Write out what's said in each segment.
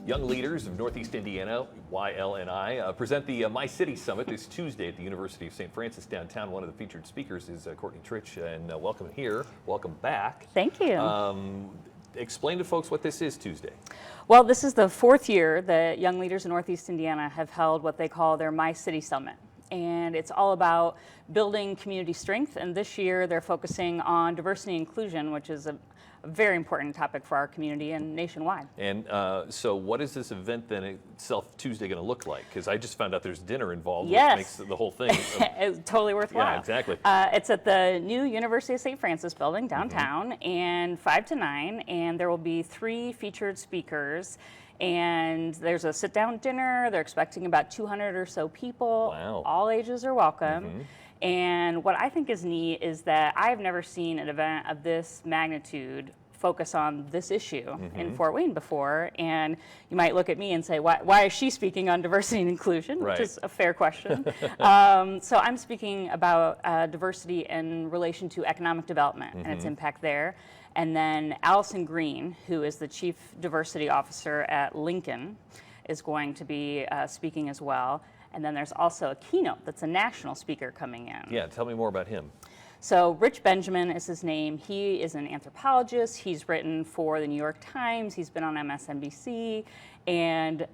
Young leaders of Northeast Indiana, YLNI, present the My City Summit this Tuesday at the University of St. Francis downtown. One of the featured speakers is Courtney Trich, and welcome here. Welcome back. Thank you. Explain to folks what this is Tuesday. Well, this is the fourth year that young leaders in Northeast Indiana have held what they call their My City Summit. And it's all about building community strength. And this year they're focusing on diversity and inclusion, which is a very important topic for our community and nationwide. And so what is this event then itself Tuesday going to look like? Because I just found out there's dinner involved, Yes. which makes the whole thing It's totally worthwhile. Yeah, exactly. It's at the new University of St. Francis building downtown, and 5 to 9, and there will be 3 featured speakers. And there's a sit-down dinner. They're expecting about 200 or so people. Wow. All ages are welcome. And what I think is neat is that I've never seen an event of this magnitude focus on this issue in Fort Wayne before. And you might look at me and say, why is she speaking on diversity and inclusion? Right. Which is a fair question. So I'm speaking about diversity in relation to economic development and its impact there. And then Allison Green, who is the Chief Diversity Officer at Lincoln, is going to be speaking as well. And then there's also a keynote that's a national speaker coming in. Yeah, tell me more about him. So Rich Benjamin is his name. He is an anthropologist. He's written for the New York Times. He's been on MSNBC. And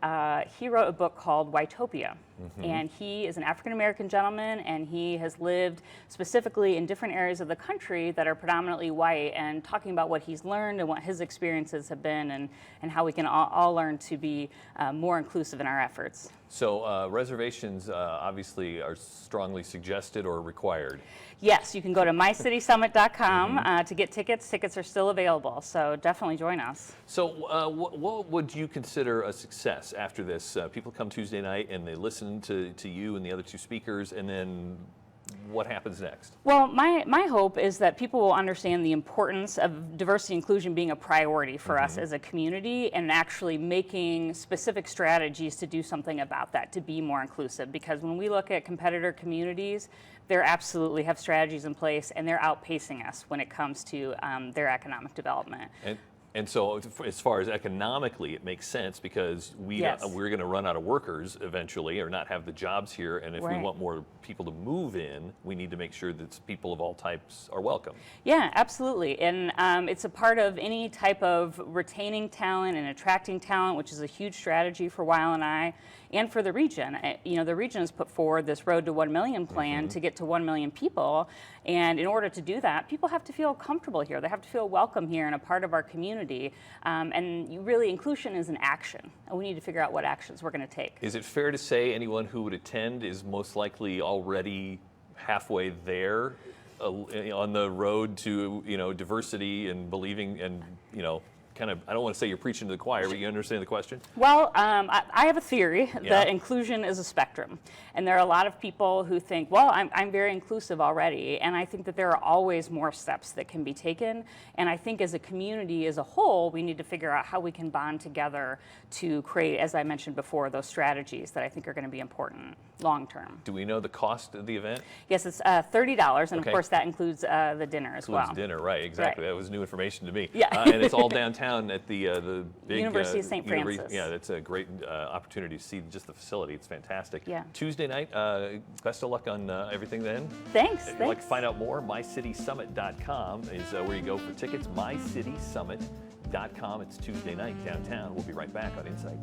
he wrote a book called Ytopia. And he is an African-American gentleman, and he has lived specifically in different areas of the country that are predominantly white, and talking about what he's learned and what his experiences have been, and how we can all learn to be more inclusive in our efforts. So reservations obviously are strongly suggested or required. Yes, you can go to mycitysummit.com to get tickets. Tickets are still available, so definitely join us. So what would you consider a success after this? People come Tuesday night and they listen to you and the other 2 speakers, and then what happens next? Well, my hope is that people will understand the importance of diversity and inclusion being a priority for us as a community, and actually making specific strategies to do something about that, to be more inclusive. Because when we look at competitor communities, they absolutely have strategies in place, and they're outpacing us when it comes to their economic development. And so as far as economically, it makes sense, because we're going to run out of workers eventually, or not have the jobs here. And if we want more people to move in, we need to make sure that people of all types are welcome. Yeah, absolutely. And it's a part of any type of retaining talent and attracting talent, which is a huge strategy for YLNI and for the region. You know, the region has put forward this Road to 1 Million plan to get to 1 million people. And in order to do that, people have to feel comfortable here. They have to feel welcome here and a part of our community. And really, inclusion is an action. And we need to figure out what actions we're going to take. Is it fair to say anyone who would attend is most likely already halfway there on the road to, diversity and believing and, kind of, I don't want to say you're preaching to the choir, but you understand the question? Well, I have a theory that inclusion is a spectrum. And there are a lot of people who think, well, I'm very inclusive already. And I think that there are always more steps that can be taken. And I think as a community as a whole, we need to figure out how we can bond together to create, as I mentioned before, those strategies that I think are going to be important long term. Do we know the cost of the event? Yes, it's $30. And of course, that includes the dinner as well. Includes dinner, right, exactly. That was new information to me. Yeah. And it's all downtown at the big University of St. Francis. Yeah, that's a great opportunity to see just the facility. It's fantastic. Yeah. Tuesday night, best of luck on everything then. Thanks. If you'd like to find out more, mycitysummit.com is where you go for tickets. mycitysummit.com. It's Tuesday night downtown. We'll be right back on Insight.